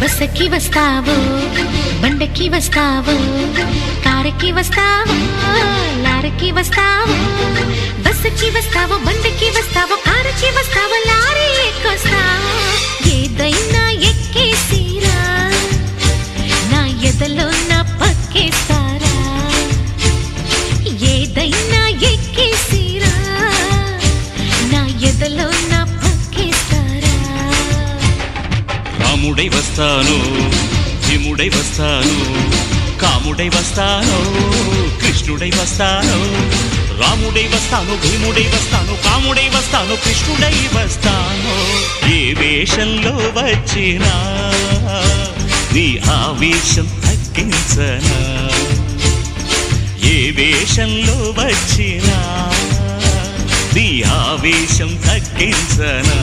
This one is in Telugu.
బస్సుకి వస్తావో బండకి వస్తావో కారుకి వస్తావో లారీకి వస్తావో బస్సుకి వస్తావో బండకి వస్తావో కారుకి వస్తావో లారీ ఎక్కొస్తావో ఏదైనా ఎక్కేసిరా నా ఎదలో నా పక్కేస్తారా ఏదైనా ఎక్కేసిరా నా ఎదలో నా పక్కేస్తారా రాముడై వస్తాను భీముడై వస్తాను కాముడై వస్తాను కృష్ణుడై వస్తాను రాముడై వస్తాను భీముడై వస్తాను కాముడై వస్తాను కృష్ణుడై వస్తాను ఏ వేషంలో వచ్చినా నీ ఆవేశం తగ్గించనా ఏ వేషంలో వచ్చినా నీ ఆవేశం తగ్గించనా